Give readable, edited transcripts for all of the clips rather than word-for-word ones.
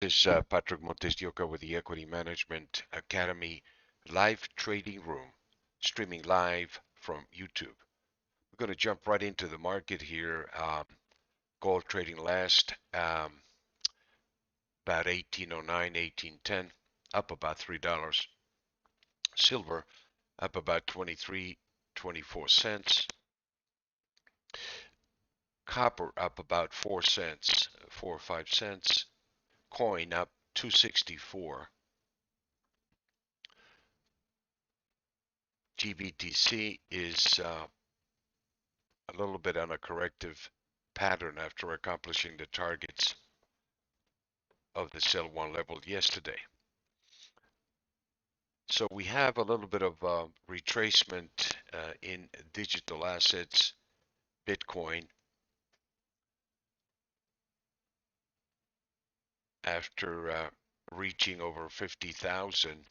is Patrick MontesDeOca with the Equity Management Academy live trading room, streaming live from YouTube. We're going to jump right into the market here. Gold trading last about 1809, 1810, up about $3. Silver up about 23, 24 cents. Copper up about 4 cents, 4 or 5 cents. Coin up 264. GBTC is a little bit on a corrective pattern after accomplishing the targets of the sell one level yesterday. So we have a little bit of retracement in digital assets, Bitcoin, after reaching over 50,000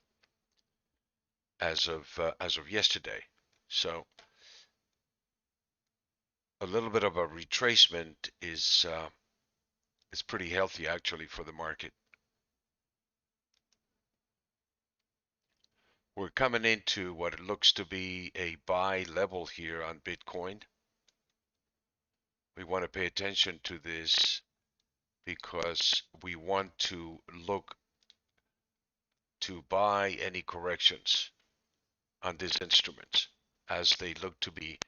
as of yesterday. So a little bit of a retracement is pretty healthy actually for the market. We're coming into what it looks to be a buy level here on Bitcoin. We want to pay attention to this because we want to look to buy any corrections on these instruments as they look to be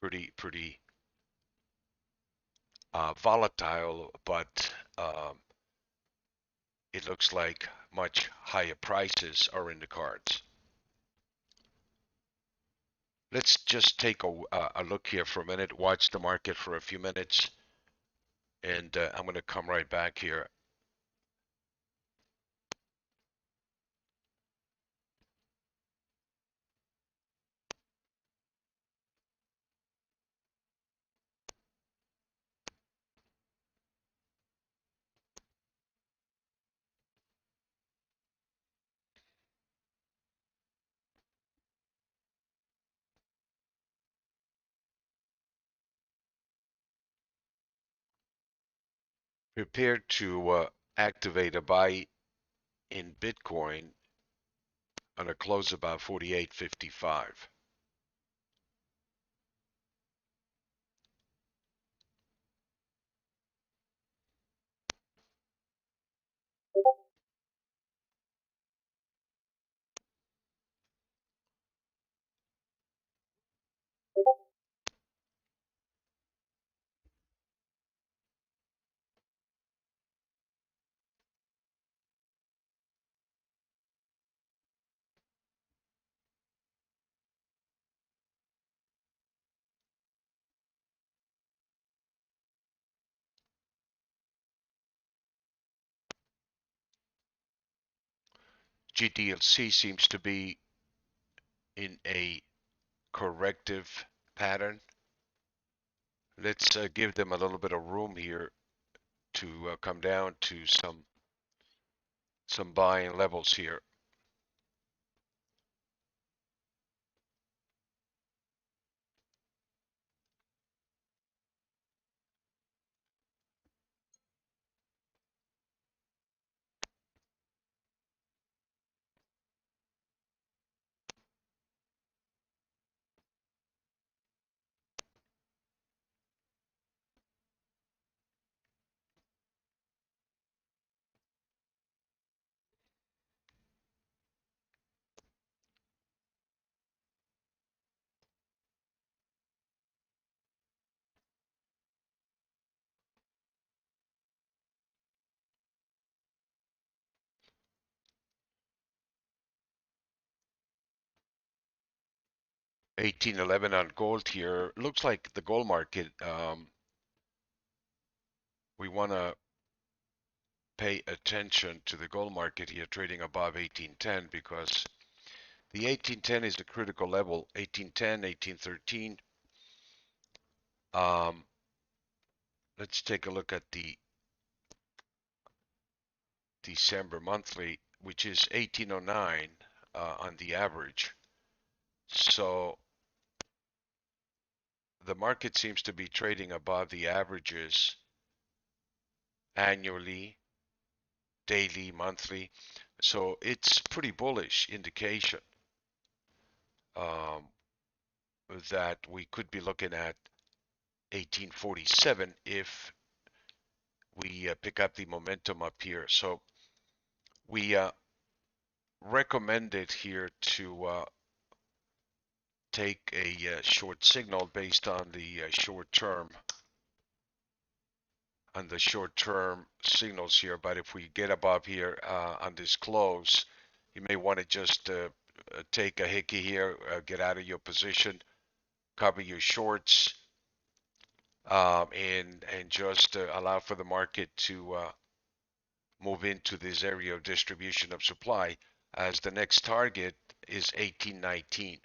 pretty volatile, but it looks like much higher prices are in the cards. Let's just take a look here for a minute, watch the market for a few minutes, and I'm going to come right back here. Prepare to activate a buy in Bitcoin on a close about 48.55. GDLC seems to be in a corrective pattern. Let's give them a little bit of room here to come down to some buying levels here. $18.11 on gold here. Looks like the gold market, we want to pay attention to the gold market here trading above 1810 because the 1810 is a critical level. 1810, 1813. Let's take a look at the December monthly, which is 1809 on the average. So the market seems to be trading above the averages annually daily, monthly. So it's pretty bullish indication um, that we could be looking at 1847 if we pick up the momentum up here. So we recommend it here to take a short signal based on the short term signals here. But if we get above here on this close, you may want to just take a hickey here, get out of your position, cover your shorts, and just allow for the market to move into this area of distribution of supply, as the next target is 1819.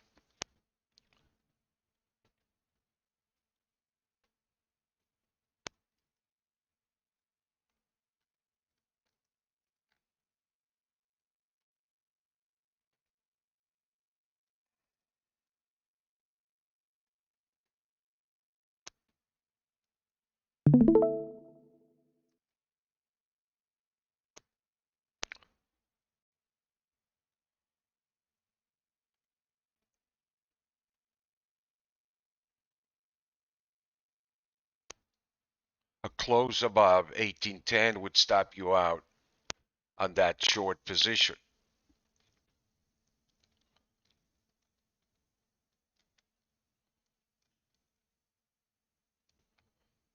A close above 1810 would stop you out on that short position.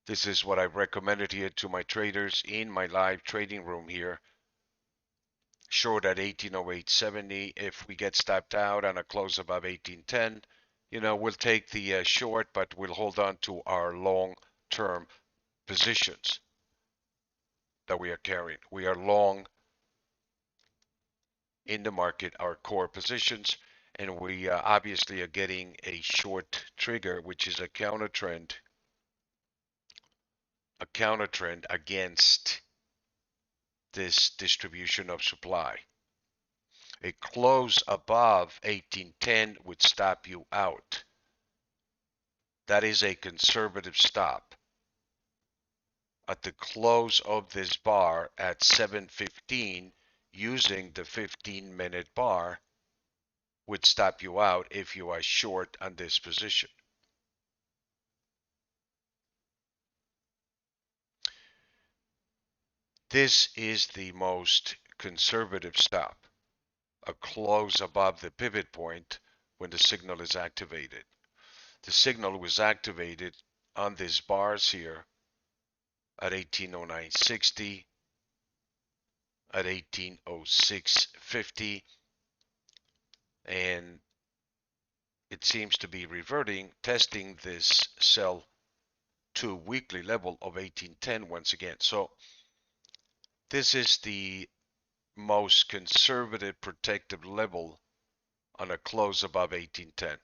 This is what I've recommended here to my traders in my live trading room here. Short at 1808.70. If we get stopped out on a close above 1810, we'll take the short, but we'll hold on to our long-term positions that we are carrying. We are long in the market, our core positions, and we obviously are getting a short trigger, which is a counter trend against this distribution of supply. A close above 1810 would stop you out. That is a conservative stop. At the close of this bar at 7:15, using the 15-minute bar would stop you out if you are short on this position. This is the most conservative stop, a close above the pivot point when the signal is activated. The signal was activated on these bars here at 1809.60, at 1806.50, and it seems to be reverting, testing this sell to weekly level of 1810 once again. So this is the most conservative protective level on a close above 1810.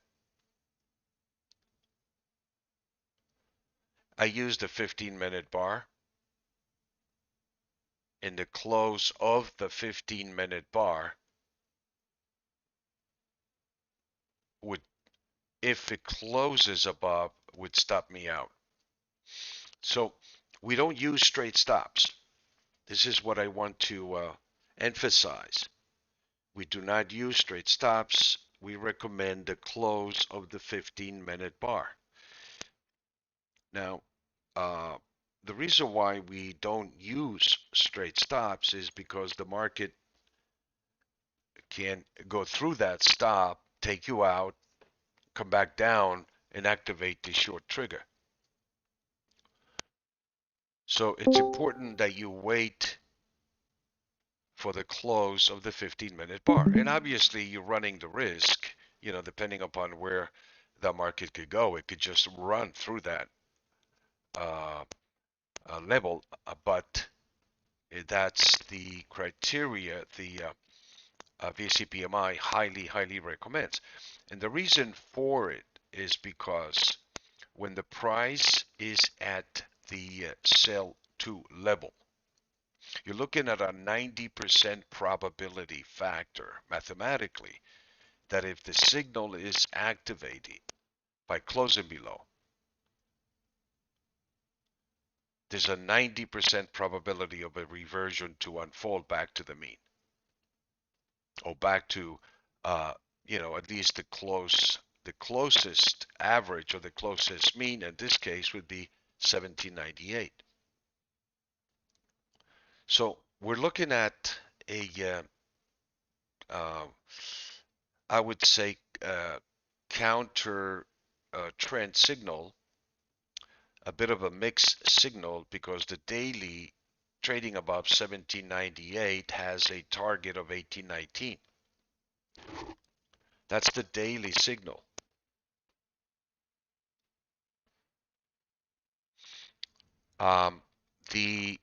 I used a 15-minute bar. In the close of the 15-minute bar would, if it closes above, would stop me out. So we don't use straight stops. This is what I want to emphasize. We do not use straight stops. We recommend the close of the 15-minute bar. Now, the reason why we don't use straight stops is because the market can go through that stop, take you out, come back down, and activate the short trigger. So it's important that you wait for the close of the 15-minute bar. And obviously, you're running the risk, depending upon where the market could go. It could just run through that uh, level, but that's the criteria the VCPMI highly, highly recommends. And the reason for it is because when the price is at the sell to level, you're looking at a 90% probability factor mathematically that if the signal is activated by closing below, there's a 90% probability of a reversion to unfold back to the mean, or back to, uh, at least the closest average or the closest mean in this case would be 1798. So we're looking at a, uh, I would say, counter trend signal, a bit of a mixed signal, because the daily trading above 1798 has a target of 1819. That's the daily signal. The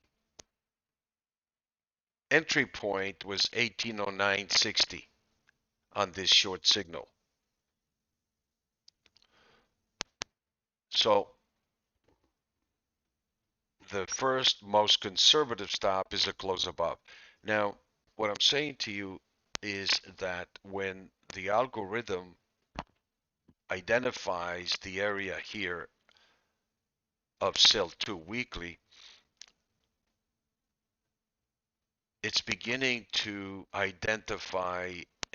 entry point was 1809.60 on this short signal. So the first most conservative stop is a close above. Now, what I'm saying to you is that when the algorithm identifies the area here of sell 2 weekly, it's beginning to identify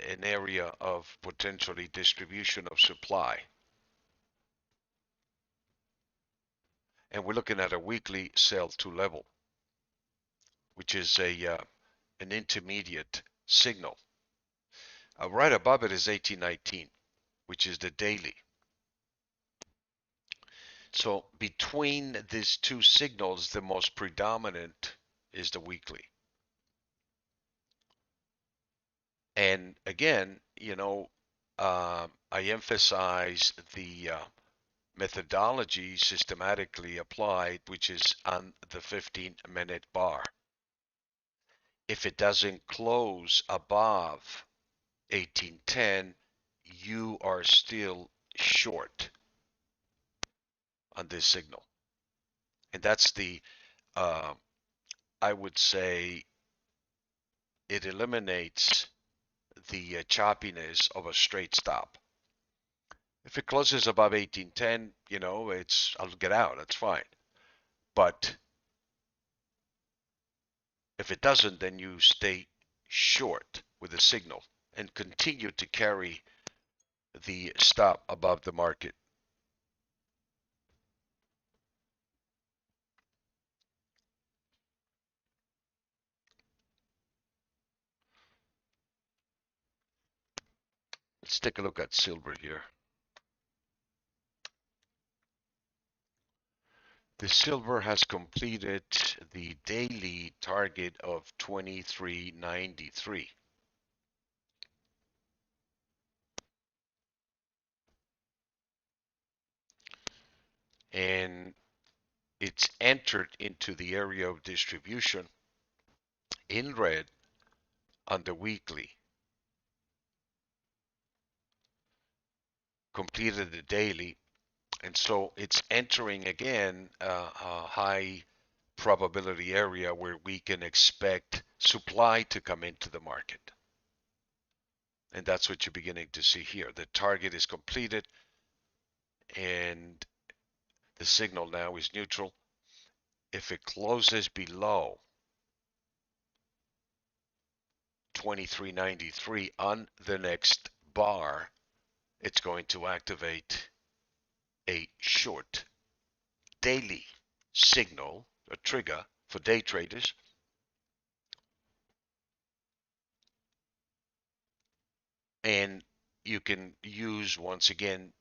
an area of potentially distribution of supply. And we're looking at a weekly sell 2 level, which is an intermediate signal. Right above it is 1819, which is the daily. So between these two signals, the most predominant is the weekly. And again, I emphasize the methodology systematically applied, which is on the 15-minute bar. If it doesn't close above 1810, you are still short on this signal. And that's uh, I would say, it eliminates the choppiness of a straight stop. If it closes above 1810, I'll get out. That's fine. But if it doesn't, then you stay short with the signal and continue to carry the stop above the market. Let's take a look at silver here. The silver has completed the daily target of 2393. And it's entered into the area of distribution in red on the weekly. Completed the daily, and so it's entering again a high probability area where we can expect supply to come into the market. And that's what you're beginning to see here. The target is completed and the signal now is neutral. If it closes below 2393 on the next bar, it's going to activate a short daily signal, a trigger for day traders. And you can use, once again,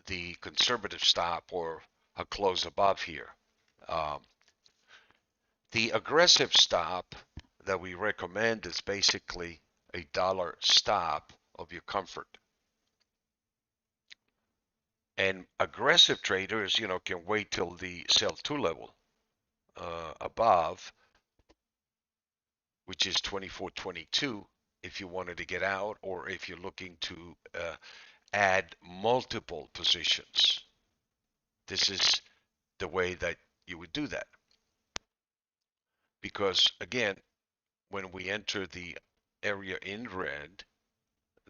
the conservative stop or a close above here. Um, the aggressive stop that we recommend is basically a dollar stop of your comfort. And aggressive traders, can wait till the sell 2 level above, which is 24.22, if you wanted to get out, or if you're looking to add multiple positions. This is the way that you would do that. Because again, when we enter the area in red,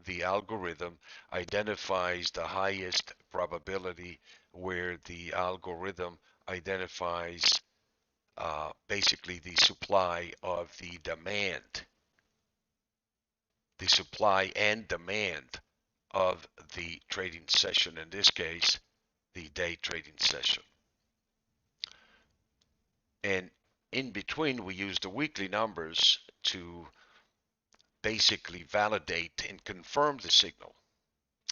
the algorithm identifies the highest probability, where the algorithm identifies basically the supply of the demand, the supply and demand of the trading session, in this case, the day trading session. And in between, we use the weekly numbers to basically validate and confirm the signal.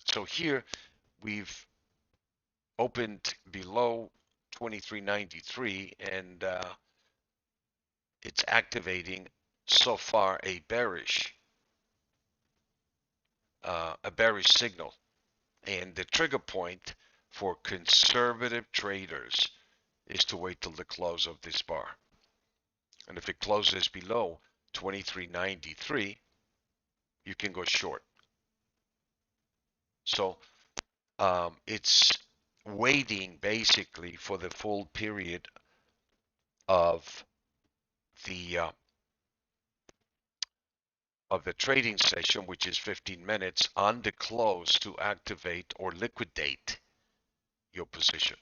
So here we've opened below 2393 and it's activating so far a bearish signal. And the trigger point for conservative traders is to wait till the close of this bar. And if it closes below 2393, you can go short. So it's waiting basically for the full period of the trading session, which is 15 minutes, on the close to activate or liquidate your position.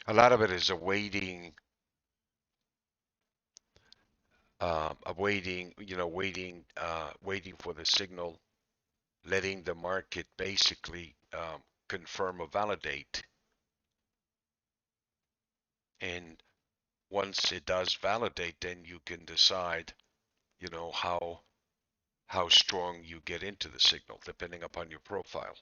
A lot of it is awaiting, waiting for the signal, letting the market basically confirm or validate. And once it does validate, then you can decide, how strong you get into the signal, depending upon your profile.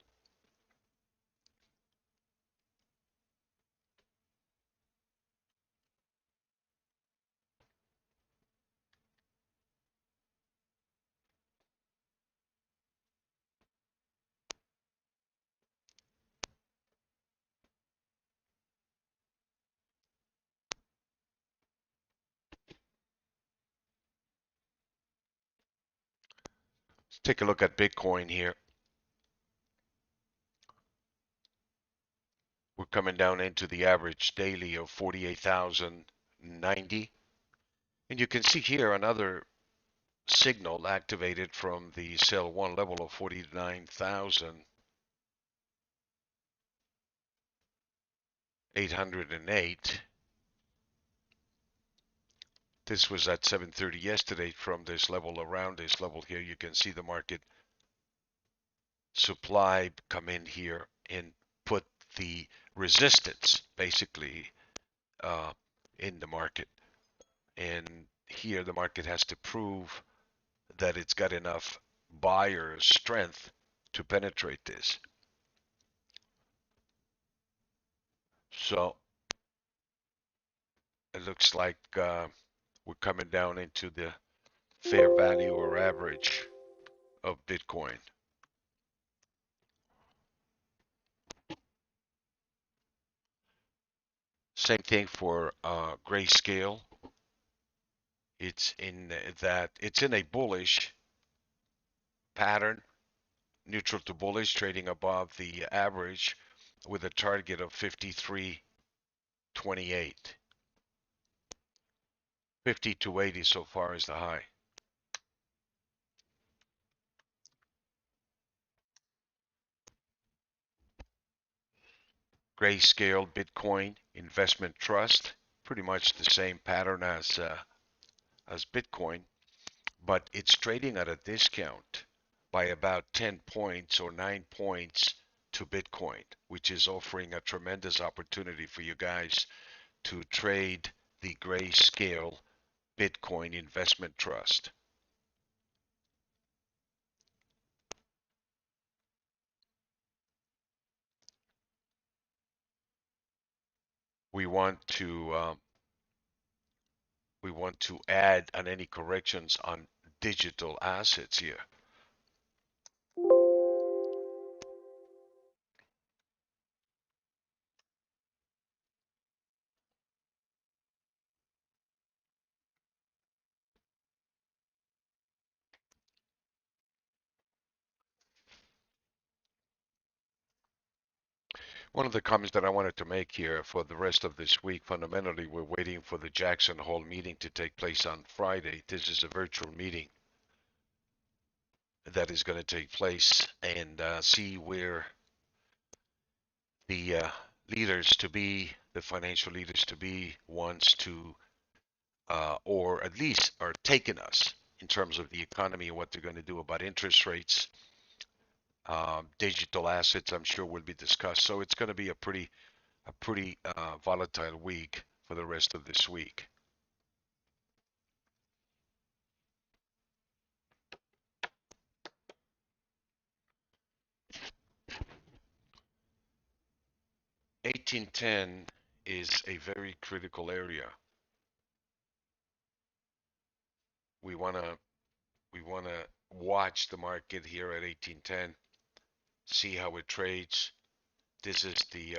Let's take a look at Bitcoin here. We're coming down into the average daily of 48,090. And you can see here another signal activated from the sell one level of 49,808. This was at 7:30 yesterday. From this level, around this level here, you can see the market supply come in here and put the resistance basically in the market. And here the market has to prove that it's got enough buyer strength to penetrate this. So it looks like we're coming down into the fair value or average of Bitcoin. Same thing for Grayscale. It's in a bullish pattern, neutral to bullish, trading above the average with a target of 53.28. 52.80 so far is the high. Grayscale Bitcoin Investment Trust, pretty much the same pattern as Bitcoin, but it's trading at a discount by about 10 points or 9 points to Bitcoin, which is offering a tremendous opportunity for you guys to trade the Grayscale Bitcoin Investment Trust. We want to add on any corrections on digital assets here. One of the comments that I wanted to make here for the rest of this week, fundamentally, we're waiting for the Jackson Hole meeting to take place on Friday. This is a virtual meeting that is going to take place and see where the leaders to be, the financial leaders to be, wants to, or at least are taking us in terms of the economy and what they're going to do about interest rates. Digital assets, I'm sure, will be discussed. So it's going to be a pretty volatile week for the rest of this week. $18.10 is a very critical area. We want to watch the market here at 18.10, see how it trades. This is the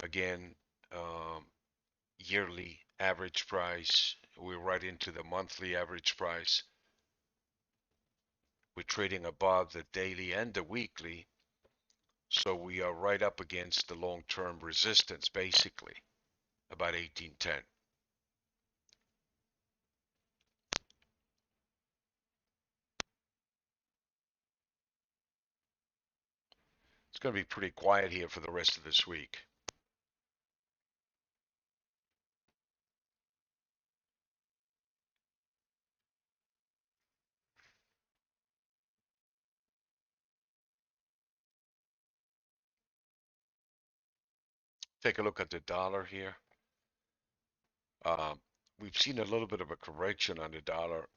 again um, yearly average price. We're right into the monthly average price. We're trading above the daily and the weekly, so we are right up against the long-term resistance, basically, about 18.10. It's going to be pretty quiet here for the rest of this week. Take a look at the dollar here. Um, we've seen a little bit of a correction on the dollar,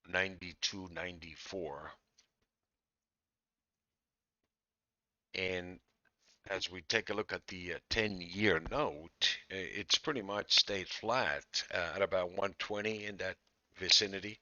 92.94, and as we take a look at the 10-year note, it's pretty much stayed flat at about 120 in that vicinity.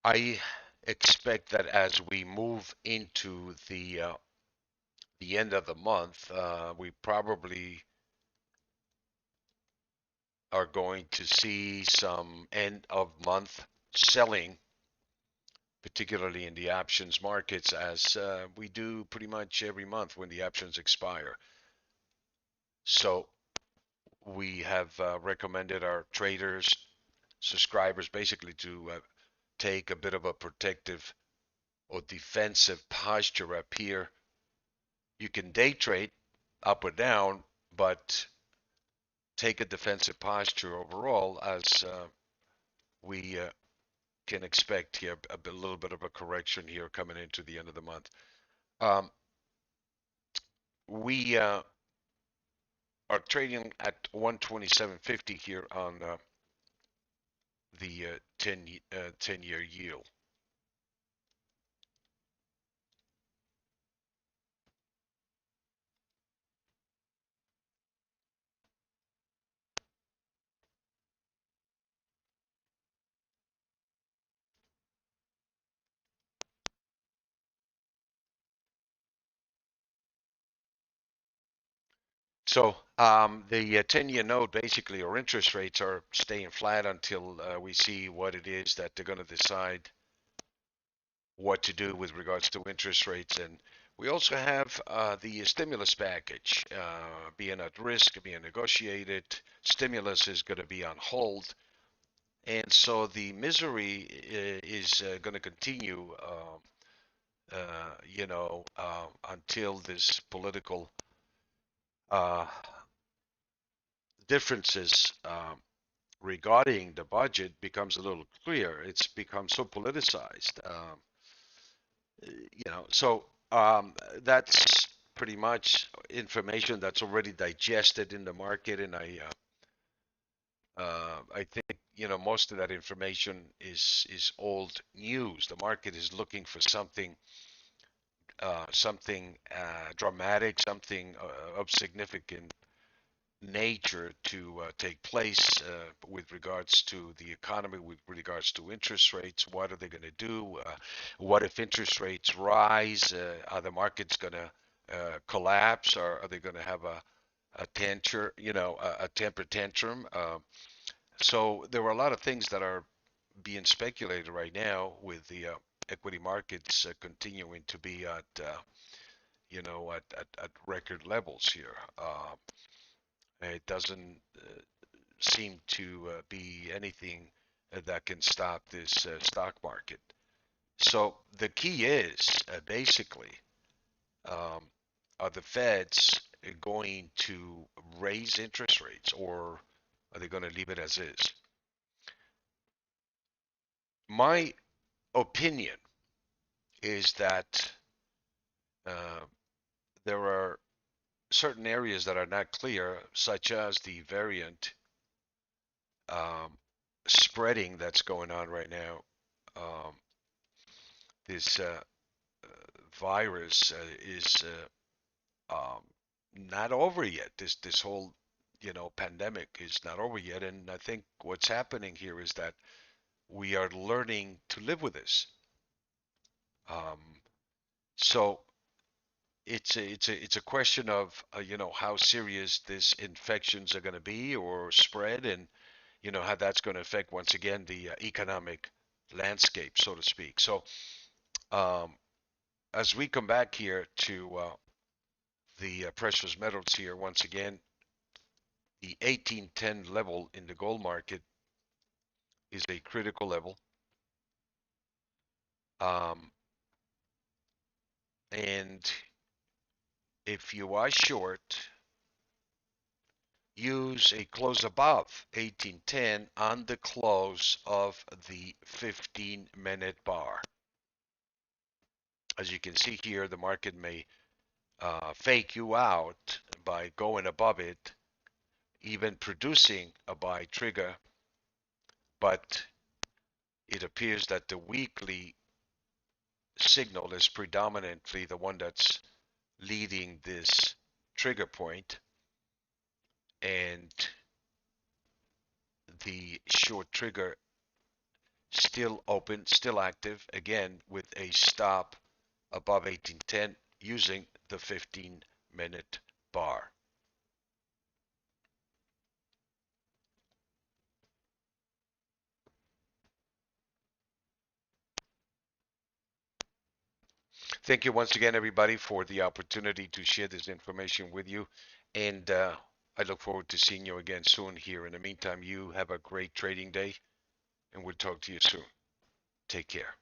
I expect that as we move into the end of the month, we probably are going to see some end of month selling, particularly in the options markets, as we do pretty much every month when the options expire. So we have recommended our traders, subscribers, basically to take a bit of a protective or defensive posture up here. You can day trade up or down, but take a defensive posture overall, as we can expect here a little bit of a correction here coming into the end of the month. Um, we are trading at 127.50 here on the 10-year yield. So the 10-year note, basically, or interest rates are staying flat until we see what it is that they're going to decide what to do with regards to interest rates. And we also have the stimulus package being at risk, being negotiated. Stimulus is going to be on hold. And so the misery is going to continue, until this political uh, differences regarding the budget becomes a little clear. It's become so politicized. So that's pretty much information that's already digested in the market, and I think most of that information is old news. The market is looking for something something dramatic, something of significant nature to take place with regards to the economy, with regards to interest rates. What are they going to do? What if interest rates rise? Are the markets going to collapse, or are they going to have a tantrum, a temper tantrum? So there were a lot of things that are being speculated right now with the equity markets continuing to be at record levels here. It doesn't seem to be anything that can stop this stock market. So the key is basically, um, are the Feds going to raise interest rates, or are they going to leave it as is? My opinion is that uh, there are certain areas that are not clear, such as the variant um, spreading that's going on right now. This virus is not over yet. This whole pandemic is not over yet, and I think what's happening here is that we are learning to live with this. Um, so it's a question of how serious these infections are going to be or spread, and how that's going to affect once again the economic landscape, so to speak. So um, as we come back here to the precious metals here, once again, the 1810 level in the gold market is a critical level. Um, and if you are short, use a close above 1810 on the close of the 15-minute bar. As you can see here, the market may fake you out by going above it, even producing a buy trigger, but it appears that the weekly signal is predominantly the one that's leading this trigger point, and the short trigger still open, still active, again with a stop above 1810 using the 15-minute bar. Thank you once again, everybody, for the opportunity to share this information with you. And I look forward to seeing you again soon here. In the meantime, you have a great trading day, and we'll talk to you soon. Take care.